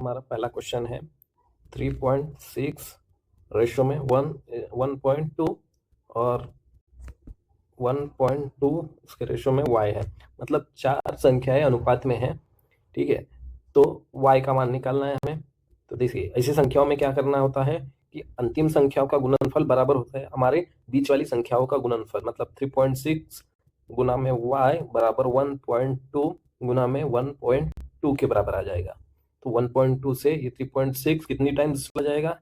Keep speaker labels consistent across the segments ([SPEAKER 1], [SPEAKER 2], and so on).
[SPEAKER 1] हमारा पहला क्वेश्चन है 3.6 रेशो में 1.2 और 1.2 इसके रेशो में y है, मतलब 4 संख्याएं अनुपात में है। ठीक है, तो y का मान निकालना है हमें। तो देखिए, ऐसी संख्याओं में क्या करना होता है कि अंतिम संख्याओं का गुणनफल बराबर होता है हमारे बीच वाली संख्याओं का गुणनफल, मतलब 3.6 गुना में y बराबर 1.2 गुना में 1.2 के बराबर आ जाएगा। तो 1.2 से ये 3.6 कितनी टाइम्स चला जाएगा?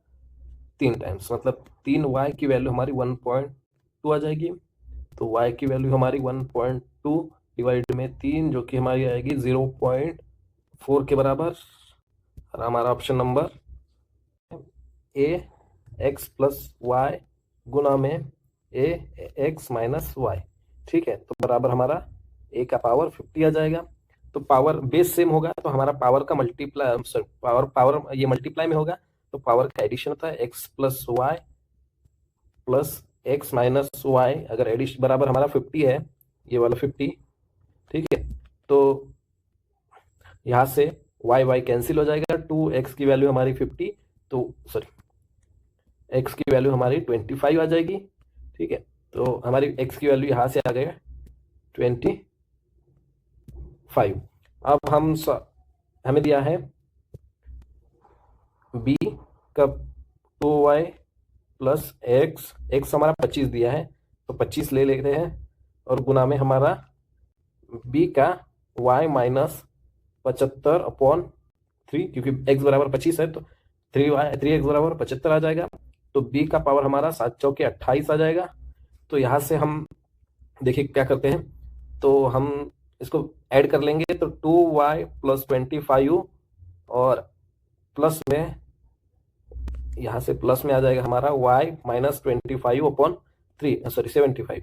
[SPEAKER 1] 3 टाइम्स, मतलब 3y की वैल्यू हमारी 1.2 आ जाएगी। तो y की वैल्यू हमारी 1.2 डिवाइड में 3, जो कि हमारी आएगी 0.4 के बराबर। और हमारा option number A X plus Y गुना में ए एक्स माइनस वाई। ठीक है, तो बराबर हमारा ए का पावर 50 आ जाएगा। तो पावर बेस सेम होगा तो हमारा पावर का मल्टीप्लाई, पावर ये मल्टीप्लाई में होगा तो पावर का एडिशन होता है X plus Y plus X minus Y. अगर एडिशन बराबर हमारा 50 है, ये वाला 50, ठीक है, तो यहाँ से वाई वाई कैंसिल हो जाएगा। 2x की वैल्यू हमारी 50, तो सॉरी x की वैल्यू हमारी 25 आ जाएगी। ठीक है, तो हमारी x की वैल्यू यहाँ से आ गई 25। अब हमें दिया है b का 2y प्लस x हमारा 25 दिया है, तो 25 ले लेते हैं और गुना में हमारा b का y माइनस 75/3, क्योंकि x बराबर 25 है तो 3x बराबर 75 आ जाएगा। तो b का पावर हमारा 7 चौके 28 आ जाएगा। तो यहाँ से हम देखिए क्या करते हैं, तो हम इसको ऐड कर लेंगे। तो 2y प्लस 25 और प्लस में, यहाँ से प्लस में आ जाएगा हमारा y माइनस 25/3, सॉरी 75।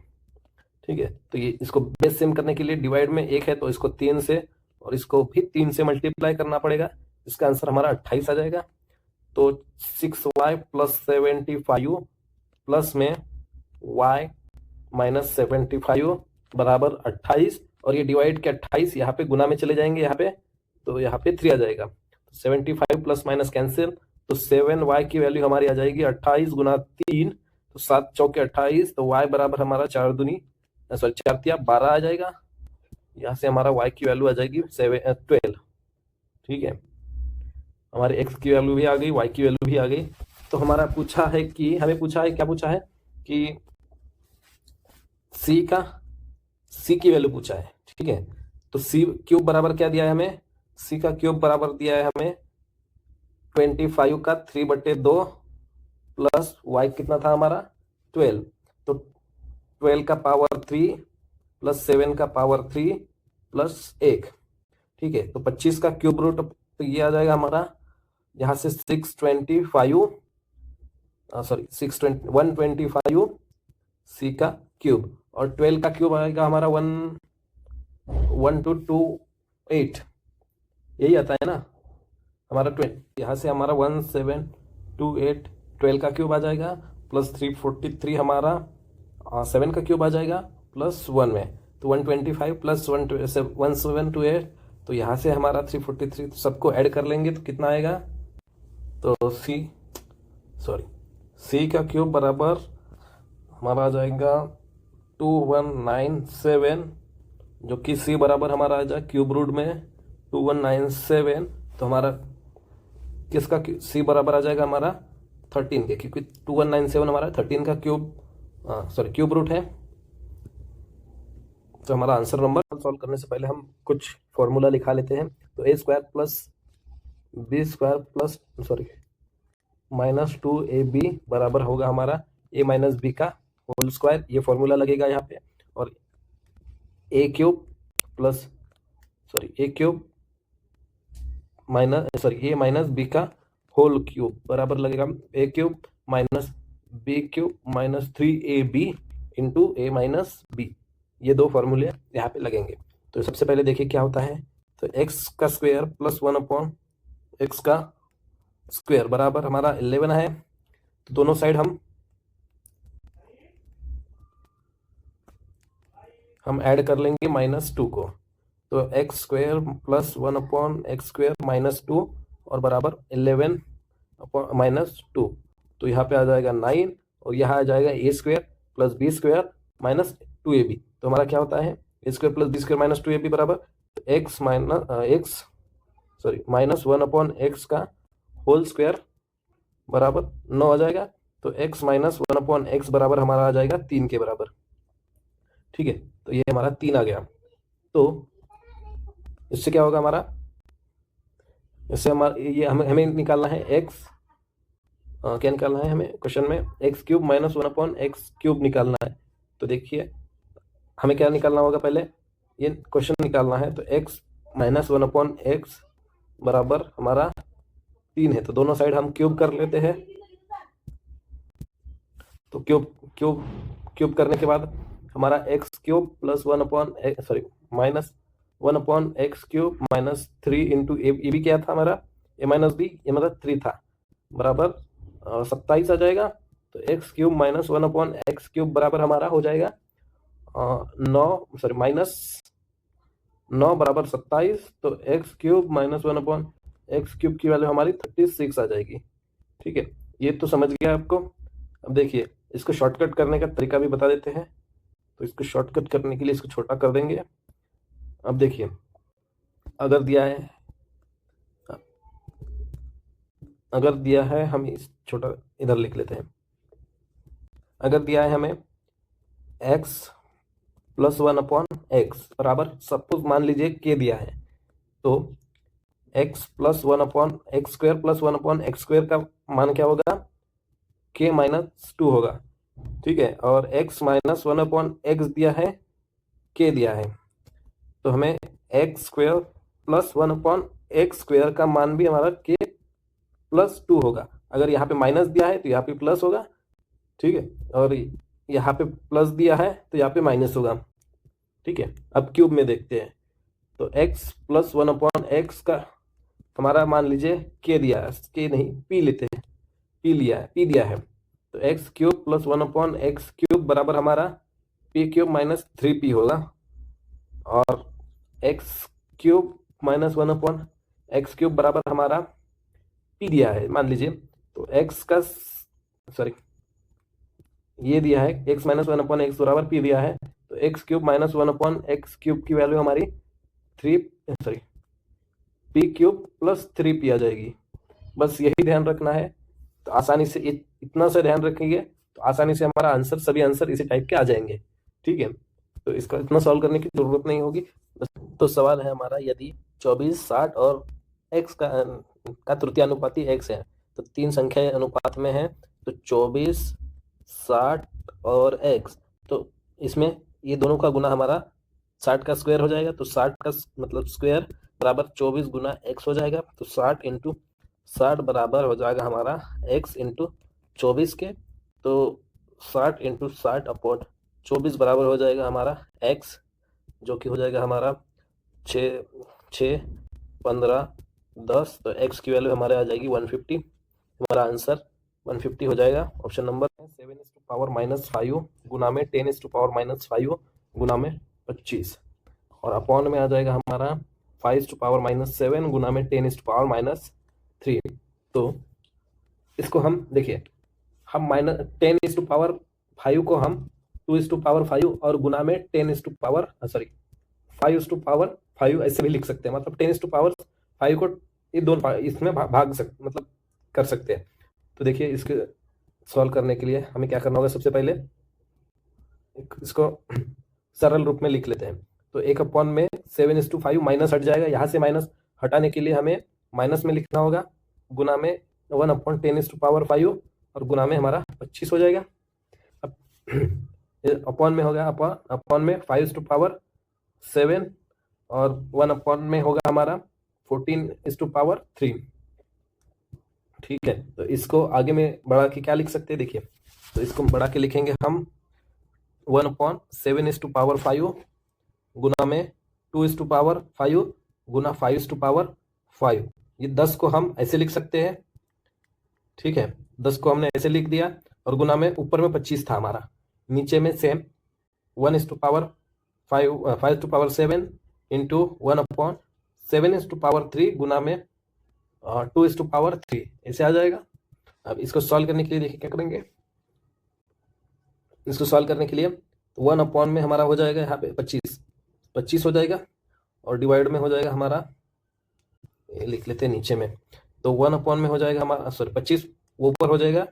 [SPEAKER 1] ठीक है, तो ये इसको बेस सेम करने के लिए डिवाइड में 1 है तो इसको 3 से और इसको भी 3 से मल्टीप्लाई करना पड़ेगा। इसका आंसर हमारा 28 आ जाएगा। तो 6y प्लस 75 प्लस में y माइनस 75 बराबर 28, और ये डिवाइड के 28 यहाँ पे गुना में चले जाएंगे यहाँ पे, तो यहाँ पे 3 आ जाएगा। 75 प्लस माइनस कैंसिल, तो 7y की वैल्यू हमारी आ जाएगी 28 गुना 3, तो 7 चौके 28, तो y बराबर हमारा 4 दूनी सॉरी 4 तिया 12 आ जाएगा। यहाँ से हमारा y की वैल्यू आ जाएगी 12। ठीक है, हमारे x की वैल्यू भी आ गई, y की वैल्यू भी आ गई। तो हमारा पूछा है कि हमें पूछा है, क्या पूछा है कि c की वैल्यू पूछा है। ठीक है, तो c क्यूब बराबर क्या दिया है हमें? c का क्यूब बराबर दिया है हमें 25 का 3/2 प्लस y कितना था हमारा 12, तो 12 का पावर 3 प्लस 7 का पावर 3 प्लस 1। ठीक है, तो 25 का क्यूब रूट, तो ये आ जाएगा हमारा यहाँ से 125 c का क्यूब, और 12 का क्यूब आएगा हमारा 1228, यही आता है ना हमारा 20। यहाँ से हमारा 1728 12 का क्यूब आ जाएगा, प्लस 343 हमारा 7 का क्यूब आ जाएगा, प्लस 1 में, तो 125 प्लस 1728, तो यहाँ से हमारा 343, तो सबको ऐड कर लेंगे तो कितना आएगा? तो c का क्यूब बराबर हमारा आ जाएगा 2197, जो कि c बराबर हमारा आ जाएगा क्यूब रूट में 2197, तो हमारा किसका c बराबर आ जाएगा हमारा 13 के, क्योंकि 2197 हमारा 13 का क्यूब रूट है। तो हमारा आंसर नंबर सॉल्व करने से पहले हम कुछ फॉर्मूला लिखा लेते हैं। तो a square plus b square plus minus 2ab बराबर होगा हमारा a माइनस बी का होल स्क्वायर, ये फॉर्मूला लगेगा यहाँ पे, और a cube a minus B का होल क्यूब बराबर लगेगा a cube minus b cube minus 3ab into a minus b। ये दो फॉर्मूले यहाँ पे लगेंगे। तो सबसे पहले देखिए क्या होता है, तो x का स्क्वायर प्लस 1/x का स्क्वायर बराबर हमारा 11 है। तो दोनों साइड हम ऐड कर लेंगे -2 को, तो x square plus 1/x square -2 और बराबर 11 माइनस 2। तो यहाँ पे आ जाएगा 9 और यहाँ आ जाएगा A square plus B square minus 2ab। तो हमारा क्या होता है, A square plus B square minus 2ab बराबर एक्स माइनस 1/x का होल स्क्वायर बराबर 9 आ जाएगा। तो x माइनस 1/x बराबर हमारा आ जाएगा 3 के बराबर। ठीक है, तो ये हमारा 3 आ गया। तो इससे क्या होगा हमारा, इससे हमारा ये हमें निकालना है x, क्या निकालना है हमें क्वेश्चन में, x³ माइनस 1/x³ निकालना है। तो देखिए हमें क्या निकालना होगा, पहले ये क्वेश्चन निकालना है। तो x माइनस 1/x बराबर हमारा 3 है। तो दोनों साइड हम क्यूब कर लेते हैं। तो क्यूब करने के बाद हमारा x³ plus minus 1/x³ minus 3 into A B क्या था हमारा, a माइनस बी, ये मतलब 3 था, बराबर 27 आ जाएगा। तो x³ माइनस 1/x³ बराबर हमारा हो जाएगा 9 माइनस 9 बराबर 27। तो x³ माइनस 1/x³ की वैल्यू हमारी 36 आ जाएगी। ठीक है, ये तो समझ गया आपको। अब देखिए इसको शॉर्टकट करने का तरीका भी बता देते हैं। तो इसको शॉर्टकट करने के लिए इसको छोटा कर देंगे। अब देखिए अगर दिया है हम इस छोटा इधर लिख लेते हैं। अगर दिया है हमें x प्लस 1/x बराबर, सपोज मान लीजिए k दिया है, तो x plus 1/x² plus 1/x² का मान क्या होगा, k माइनस 2 होगा। ठीक है, और x माइनस 1/x दिया है, k दिया है, तो हमें x² प्लस 1/x² का मान भी हमारा k प्लस 2 होगा। अगर यहाँ पे माइनस दिया है तो यहाँ पे प्लस होगा। ठीक है, और यहाँ पे प्लस दिया है तो यहाँ पे माइनस होगा। ठीक है, अब क्यूब में देखते हैं। तो x प्लस 1/x का हमारा मान लीजिए k दिया है, k नहीं p लेते हैं, p दिया है। तो x³ प्लस 1/x³ बराबर हमारा p³ माइनस 3p होगा। और x³ माइनस 1/x³ बराबर हमारा p दिया है मान लीजिए। तो ये दिया है x माइनस 1/x बराबर p दिया है। तो x³ माइनस 1/x³ की वैल्यू हमारी p³ प्लस 3p आ जाएगी। बस यही ध्यान रखना है। तो आसानी से इतना से ध्यान रखेंगे तो आसानी से हमारा आंसर, सभी आंसर इसी टाइप के आ जाएंगे। ठीक है, तो इसका इतना सॉल्व करने की जरूरत नहीं होगी। तो सवाल है हमारा, यदि 24, 60 और x का तृतीयानुपाती x है, तो 3 संख्या अनुपात में है, तो 24, 60 और x, तो इसमें ये दोनों का गुना हमारा 60 का स्क्वायर हो जाएगा। तो 60 का मतलब स्क्वायर बराबर 24 गुना x हो जाएगा। तो 60 इंटू 60 बराबर हो जाएगा हमारा x इंटू 24 के। तो 60 इंटू 60 अपॉन 24 बराबर हो जाएगा हमारा x, जो कि हो जाएगा हमारा 6, 15, 10। तो x की वैल्यू हमारे आ जाएगी 150। हमारा आंसर 150 हो जाएगा। ऑप्शन नंबर 7⁻⁻5 गुना में 10⁻⁻5 गुना में 25, और अपॉन में आ जाएगा हमारा 5⁻⁻7 गुना में 10⁻⁻3। तो इसको हम देखिए, हम -10⁻5 को हम 2�5 और गुना में 5 ऐसे भी लिख सकते हैं। मतलब 10⁻5 को ये दोनों इसमें मतलब कर सकते हैं। तो देखिए इसके सॉल्व करने के लिए हमें क्या करना होगा, सबसे पहले इसको सरल रूप में लिख लेते हैं। तो 1/, में 7:5 माइनस हट जाएगा। यहाँ से माइनस हटाने के लिए हमें माइनस में लिखना होगा, गुना में 1/10⁻5 और गुना में हमारा 25 हो जाएगा। अब अपॉन में होगा, अपॉन में 5⁻7 और 1/, में होगा हमारा 14⁻3। ठीक है, तो इसको आगे में बढ़ा के क्या लिख सकते हैं, देखिए। तो इसको बढ़ा के लिखेंगे हम 1/7�5 गुना में 2�5 गुना 5�5। ये 10 को हम ऐसे लिख सकते हैं। ठीक है, 10 को हमने ऐसे लिख दिया, और गुना में ऊपर में 25 था हमारा, नीचे में सेम 5/7 इंटू 1/7⁻3 गुना में 2/3 ऐसे आ जाएगा। अब इसको सॉल्व करने के लिए देखिए क्या करेंगे। इसको सॉल्व करने के लिए 1 में हमारा हो जाएगा यहाँ पे 25 हो जाएगा, और डिवाइड में हो जाएगा हमारा, ये लिख लेते हैं नीचे में, तो 1 में हो जाएगा हमारा, सॉरी 25 वो ऊपर हो जाएगा,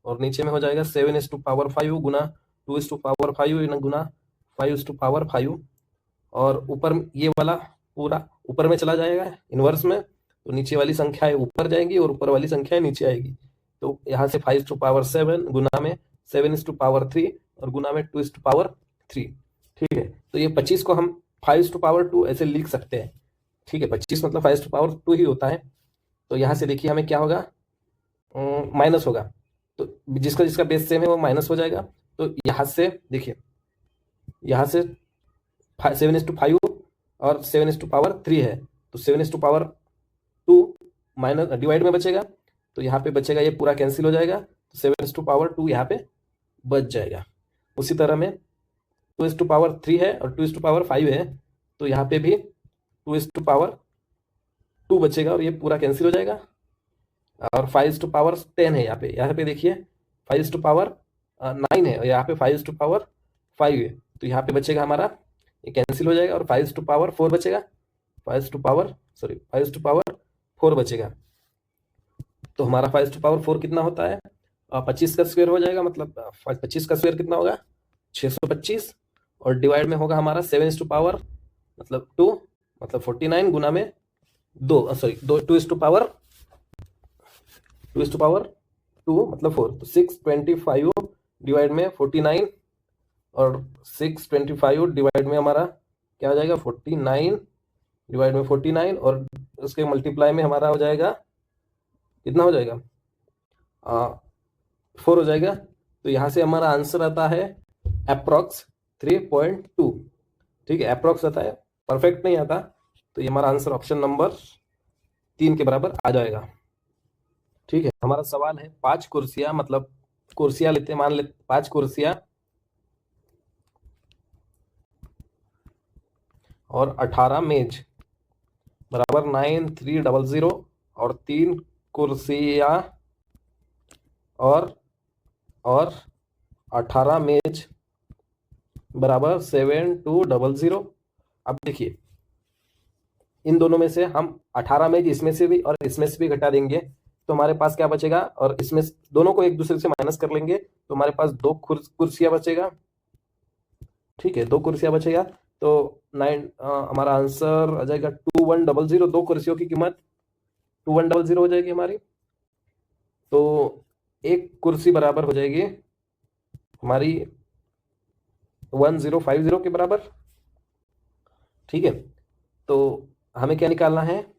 [SPEAKER 1] और नीचे में हो जाएगा 7/5 गुना 2/5 गुना 5/5, और ऊपर ये वाला पूरा ऊपर में चला जाएगा इनवर्स में, तो नीचे वाली संख्याएं ऊपर जाएंगी और ऊपर वाली संख्याएं नीचे आएगी। तो यहाँ से 5/7 गुना में 7/3 और गुना में 2/3। ठीक है, तो ये 25 को हम 5/2 ऐसे लिख सकते हैं। ठीक है, 25 मतलब 5/2 ही होता है। तो यहाँ से देखिए हमें क्या होगा, माइनस होगा, तो जिसका जिसका बेस सेम है वो माइनस हो जाएगा। तो यहाँ से देखिए, यहाँ से 7/5 और 7/3 है, तो 7/2 माइनस डिवाइड में बचेगा, तो यहाँ पे बचेगा, ये पूरा कैंसिल हो जाएगा, तो 7/2 यहाँ पे बच जाएगा। उसी तरह में 2/3 है और 2/5 है, तो यहाँ पे भी 2/2 बचेगा और ये पूरा कैंसिल हो जाएगा। और 5/10 है यहाँ पे देखिए 5/9 है और यहाँ पे 5/5 है, तो यहाँ पे बचेगा हमारा, ये कैंसिल हो जाएगा और 5/4 बचेगा, 5/4 बचेगा। तो हमारा 5/4 कितना होता है, 25 का स्क्वायर हो जाएगा, मतलब 25 का स्क्वायर कितना होगा 625, और डिवाइड में होगा हमारा 7 मतलब 2 मतलब 49 गुना में 2 2 मतलब 4, तो 625 डिवाइड में 49, और 625 डिवाइड में हमारा क्या हो जाएगा 49 डिवाइड में 49, और उसके मल्टीप्लाई में हमारा हो जाएगा, कितना हो जाएगा 4 हो जाएगा। तो यहाँ से हमारा आंसर आता है अप्रॉक्स 3.2। ठीक है, अप्रॉक्स आता है, परफेक्ट नहीं आता, तो ये हमारा आंसर ऑप्शन नंबर 3 के बराबर आ जाएगा। ठीक है, हमारा सवाल है 5 कुर्सियां, मतलब कुर्सियां लेते मान ले 5 कुर्सियां और 18 मेज बराबर 9300, और 3 कुर्सियां और 18 मेज बराबर 7200। अब देखिए इन दोनों में से हम 18 मेज इसमें से भी और इसमें से भी घटा देंगे, तो हमारे पास क्या बचेगा, और इसमें दोनों को एक दूसरे से माइनस कर लेंगे, तो हमारे पास 2 कुर्सियां बचेगा। ठीक है, 2 कुर्सियां बचेगा, तो हमारा आंसर आ जाएगा 2100। 2 कुर्सियों की कीमत 2100 हो जाएगी हमारी, तो एक कुर्सी बराबर हो जाएगी हमारी 1050 के बराबर। ठीक है, तो हमें क्या निकालना है,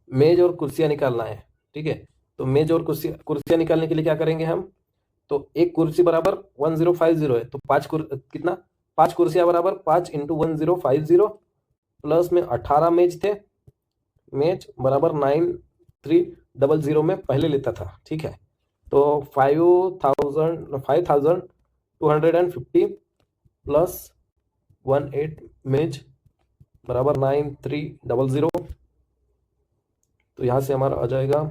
[SPEAKER 1] मेज और कुर्सियां निकालना है। ठीक है, तो मेज और कुर्सियां निकालने के लिए क्या करेंगे हम, तो एक कुर्सी बराबर 1050 है, तो कितना 5 कुर्सियां बराबर 5 × 1050 प्लस में 18 मेज थे, मेज बराबर 9300 में पहले लेता था। ठीक है, तो 5250 प्लस 18 मेज बराबर 9300, तो यहाँ से हमारा आ जाएगा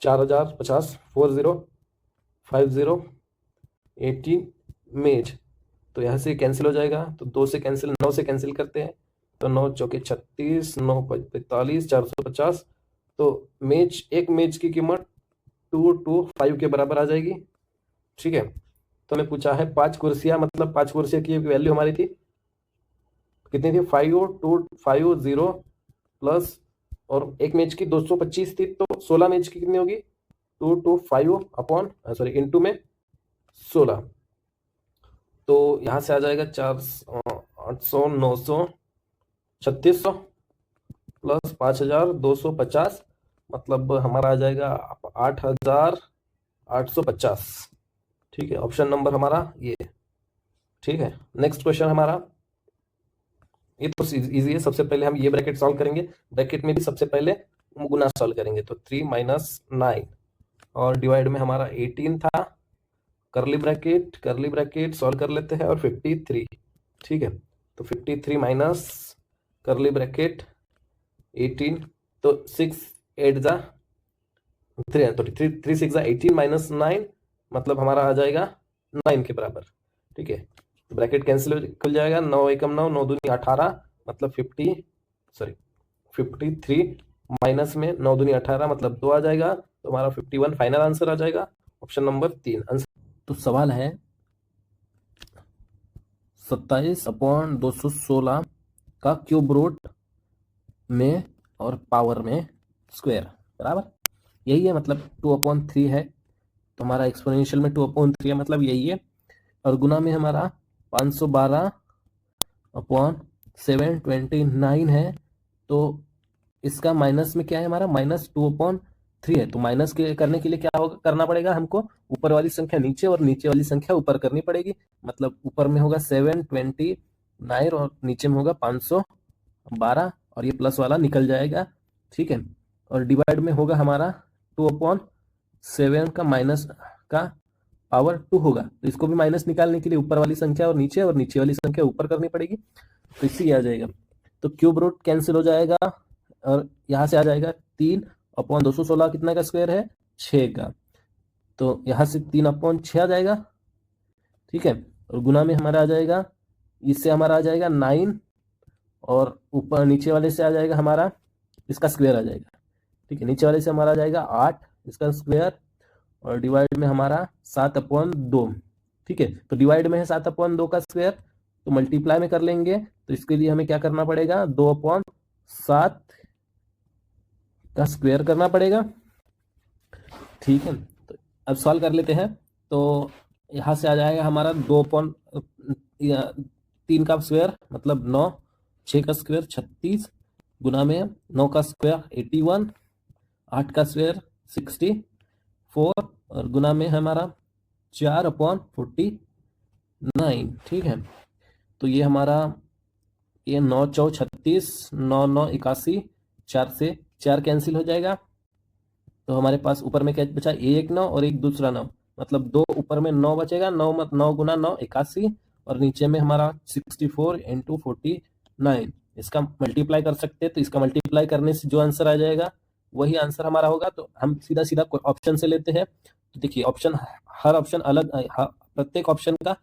[SPEAKER 1] 4050 4050 18 मेज, तो यहाँ से कैंसिल हो जाएगा, तो 2 से कैंसिल, 9 से कैंसिल करते हैं, तो 9 चौके 36, 9 45 450, तो मेज एक मेज की कीमत 225 के बराबर आ जाएगी। ठीक है, तो हमें पूछा है 5 कुर्सियां, मतलब 5 कुर्सियां की वैल्यू हमारी थी कितनी थी 5250 प्लस, और एक मेज की 225 थी, तो 16 मेज की कितनी होगी 225 अपॉन सॉरी इंटू में 16, तो यहाँ से आ जाएगा 800 900 3600 प्लस 5250, मतलब हमारा आ जाएगा 8850। ठीक है, ऑप्शन नंबर हमारा ये। ठीक है, नेक्स्ट क्वेश्चन हमारा, ये तो इजी है, सबसे पहले हम ये ब्रैकेट सॉल्व करेंगे, ब्रैकेट में भी सबसे पहले गुना सॉल्व करेंगे, तो 3 - 9 और डिवाइड में हमारा 18 था, करली ब्रैकेट सॉल्व कर लेते हैं, और 53। ठीक है, तो 53 माइनस करली ब्रैकेट 18 तो 6 8 जा 3 तो 3 6 जा 18 माइनस 9 मतलब हमारा आ जाएगा 9 के बराबर। ठीक है, तो ब्रैकेट कैंसिल खुल जाएगा, 9 एकम 9, 9 दूनी 18 मतलब 53 माइनस में 9 दूनी 18 मतलब 2 आ जाएगा, तो हमारा 51 फाइनल आंसर आ जाएगा, ऑप्शन नंबर 3 आंसर। तो सवाल है 27/216 का क्यूब रूट में और पावर में स्क्वायर बराबर यही है, मतलब 2/3 है, तो हमारा एक्सपोनेंशियल में 2/3 है, मतलब यही है, और गुना में हमारा 512/729 है, तो इसका माइनस में क्या है, हमारा -2/3 है, तो माइनस के करने के लिए क्या होगा, करना पड़ेगा हमको, ऊपर वाली संख्या नीचे और नीचे वाली संख्या ऊपर करनी पड़ेगी, मतलब ऊपर में होगा 729 और नीचे में होगा 512 और ये प्लस वाला निकल जाएगा। ठीक है, और डिवाइड में होगा हमारा 2/7 का माइनस का पावर 2 होगा, तो इसको भी माइनस निकालने के लिए ऊपर वाली संख्या और नीचे वाली संख्या ऊपर करनी पड़ेगी, तो इससे आ जाएगा, तो क्यूब रूट कैंसिल हो जाएगा और यहाँ से आ जाएगा 3/216 कितना का स्क्वायर है, 6 का, तो यहाँ से 3/6 आ जाएगा। ठीक है, और गुना में हमारा आ जाएगा, इससे हमारा आ जाएगा 9 और ऊपर नीचे वाले से आ जाएगा हमारा इसका स्क्वायर आ जाएगा। ठीक है, नीचे वाले से हमारा आ जाएगा 8 इसका स्क्वायर और डिवाइड में हमारा 7/2। ठीक है, तो डिवाइड में है 7/2 का स्क्वायर, तो मल्टीप्लाई में कर लेंगे, तो इसके लिए हमें क्या करना पड़ेगा, 2/7 का स्क्वायर करना पड़ेगा। ठीक है, तो अब सॉल्व कर लेते हैं, तो यहाँ से आ जाएगा हमारा 3 का स्क्वायर मतलब 9, 6 का स्क्वायर 36, गुना में 9 का स्क्वायर 81, 8 का स्क्वायर 64 और गुना में हमारा 4/49। ठीक है, तो ये हमारा ये 9 4 36, 9 9 81, 4 से 4 कैंसिल हो जाएगा, तो हमारे पास ऊपर में क्या बचा, एक 9 और एक दूसरा 9, मतलब 2 ऊपर में 9 बचेगा, 9 मत 9 गुना 9 81 और नीचे में हमारा 64 × 49, इसका मल्टीप्लाई कर सकते हैं, तो इसका मल्टीप्लाई करने से जो आंसर आ जाएगा वही आंसर हमारा होगा, तो हम सीधा सीधा ऑप्शन से लेते हैं। तो देखिए ऑप्शन, हर ऑप्शन अलग, प्रत्येक ऑप्शन का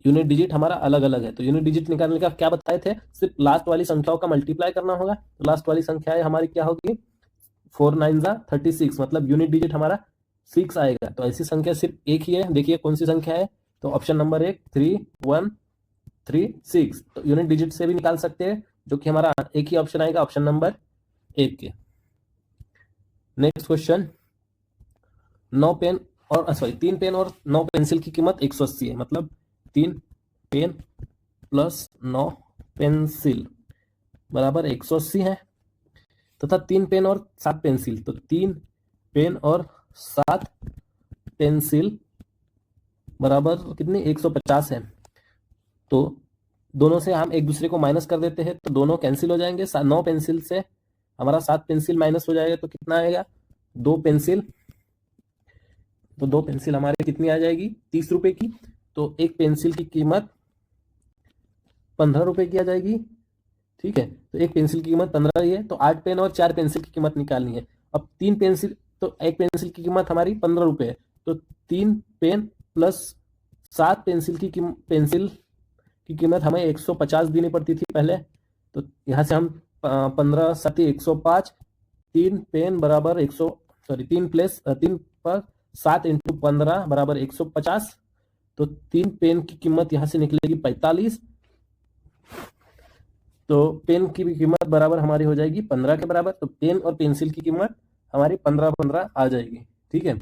[SPEAKER 1] यूनिट डिजिट हमारा अलग अलग है, तो यूनिट डिजिट निकालने का क्या बताए थे, सिर्फ लास्ट वाली संख्याओं का मल्टीप्लाई करना होगा, तो लास्ट वाली संख्या हमारी क्या होगी, 4 9 36, मतलब यूनिट डिजिट हमारा 6 आएगा, तो ऐसी संख्या सिर्फ एक ही है, देखिए कौन सी संख्या है, तो ऑप्शन नंबर 1 3136, तो यूनिट डिजिट से भी निकाल सकते हैं, जो कि हमारा एक ही ऑप्शन आएगा, ऑप्शन नंबर 1 के। नेक्स्ट क्वेश्चन, 9 पेन और 3 पेन और 9 पेंसिल की कीमत 180 है, मतलब 3 पेन प्लस 9 पेंसिल बराबर 180 है, तथा 3 पेन और 7 पेंसिल, तो 3 पेन और 7 पेंसिल बराबर कितनी 150 है, तो दोनों से हम एक दूसरे को माइनस कर देते हैं, तो दोनों कैंसिल हो जाएंगे, 9 पेंसिल से हमारा 7 पेंसिल माइनस हो जाएगा, तो कितना आएगा 2 पेंसिल, तो 2 पेंसिल हमारे कितनी आ जाएगी 30 रुपए की, तो एक पेंसिल की कीमत 15 रुपए की आ जाएगी। ठीक है, तो एक पेंसिल की कीमत 15 ही है, तो 8 पेन और 4 पेंसिल की कीमत निकालनी है, अब 3 पेंसिल, तो एक पेंसिल की कीमत हमारी 15 रुपए है, तो 3 पेन प्लस 7 पेंसिल की कीमत हमें 150 देनी पड़ती थी पहले, तो यहाँ से हम 15 7 105, 3 पेन बराबर 3 पर 7 × 15 बराबर 150, तो 3 पेन की कीमत यहाँ से निकलेगी 45, तो पेन की भी कीमत बराबर हमारी हो जाएगी 15 के बराबर, तो पेन और पेंसिल की कीमत हमारी 15 आ जाएगी। ठीक है,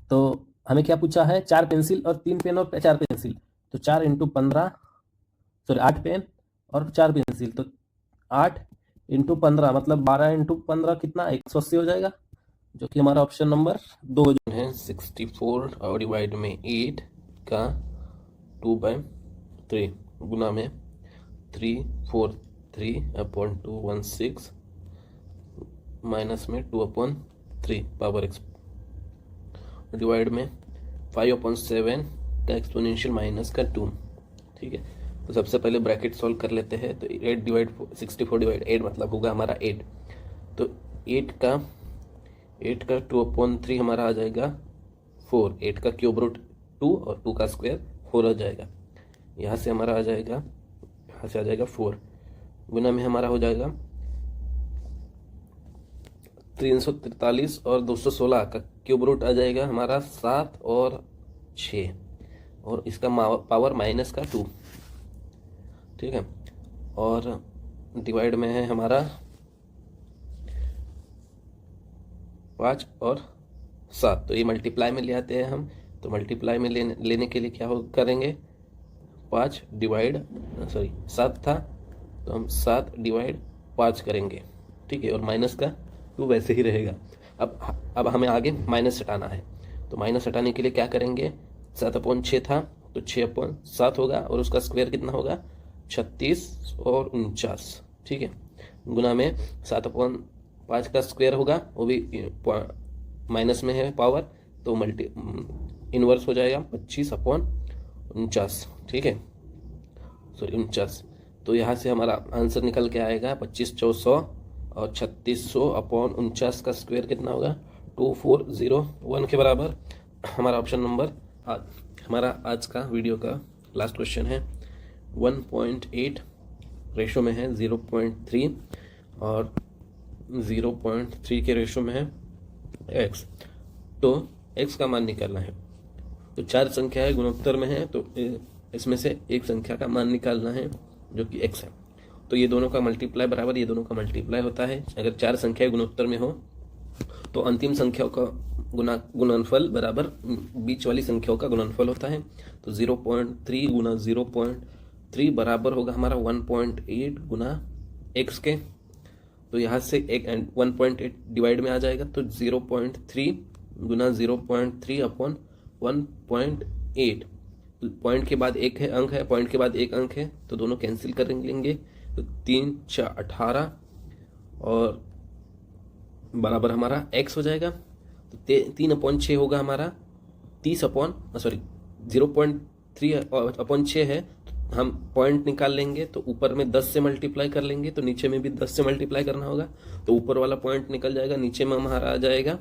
[SPEAKER 1] तो हमें क्या पूछा है, 4 पेंसिल और 3 पेन और 4 पेंसिल, तो 4 × 15 8 पेन और 4 पेंसिल, तो 8 × 15 मतलब 12 × 15 कितना 180 हो जाएगा, जो कि हमारा ऑप्शन नंबर 2 है। 64 और डिवाइड में 8 का 2/3 गुना में 343/216 माइनस में 2/3 पावर एक्स डिवाइड में 5/7 का एक्सपोनेंशियल माइनस का 2। ठीक है, तो सबसे पहले ब्रैकेट सॉल्व कर लेते हैं। तो 8 डिवाइड 64 डिवाइड 8 मतलब होगा हमारा 8। तो 8 का 2/3 हमारा आ जाएगा 4। 8 का क्यूब रूट 2 और 2 का स्क्वायर 4 आ जाएगा। यहाँ से हमारा आ जाएगा 4 गुना में हमारा हो जाएगा 343 और 216 का क्यूब रूट आ जाएगा हमारा 7 और 6 और इसका पावर माइनस का 2। ठीक है, और डिवाइड में है हमारा 5 और 7। तो ये मल्टीप्लाई में ले आते हैं हम। तो मल्टीप्लाई में लेने के लिए क्या करेंगे, 7 था तो हम 7 डिवाइड 5 करेंगे। ठीक है, और माइनस का 2 वैसे ही रहेगा। अब हमें आगे माइनस हटाना है। तो माइनस हटाने के लिए क्या करेंगे, 7/6 था तो 6/7 होगा और उसका स्क्वायर कितना होगा 36 और 49। ठीक है, गुना में 7/5 का स्क्वायर होगा, वो भी माइनस में है पावर, तो इनवर्स हो जाएगा 25/49। ठीक है, सॉरी 49। तो यहाँ से हमारा आंसर निकल के आएगा 25/400 और 3600/49 का स्क्वायर कितना होगा 2401 के बराबर। हमारा ऑप्शन नंबर हमारा आज का वीडियो का लास्ट क्वेश्चन है। 1.8 रेशो में है 0.3 और 0.3 के रेशो में है x। तो x का मान निकालना है। तो 4 संख्याएं गुणोत्तर में है, तो इसमें से एक संख्या का मान निकालना है जो कि x है। तो ये दोनों का मल्टीप्लाई बराबर ये दोनों का मल्टीप्लाई होता है। अगर 4 संख्याएं गुणोत्तर में हो तो अंतिम संख्याओं का गुणनफल बराबर बीच वाली संख्याओं का गुणनफल होता है। तो 0.3 गुना 0.3 बराबर होगा हमारा 1.8 गुना x के। तो यहाँ से 1.8 डिवाइड में आ जाएगा, तो 0.3 गुना 0.3 अपॉन 1.8। पॉइंट के बाद एक है अंक है, पॉइंट के बाद एक अंक है, तो दोनों कैंसिल कर लेंगे। तो 3 4 18 और बराबर हमारा x हो जाएगा। तो 3/6 होगा हमारा 0.3/6 है। तो हम पॉइंट निकाल लेंगे, तो ऊपर में 10 से मल्टीप्लाई कर लेंगे, तो नीचे में भी 10 से मल्टीप्लाई करना होगा। तो ऊपर वाला पॉइंट निकल जाएगा, नीचे में हमारा आ जाएगा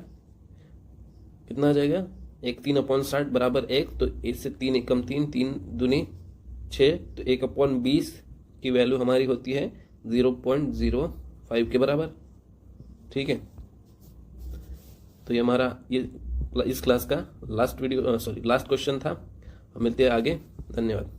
[SPEAKER 1] कितना आ जाएगा 3/60 बराबर 1। तो इससे 3 एकम 3 3 दूनी 6, तो 1/20 की वैल्यू हमारी होती है 0.05 के बराबर। ठीक है, तो ये हमारा इस क्लास का लास्ट क्वेश्चन था। मिलते हैं आगे, धन्यवाद।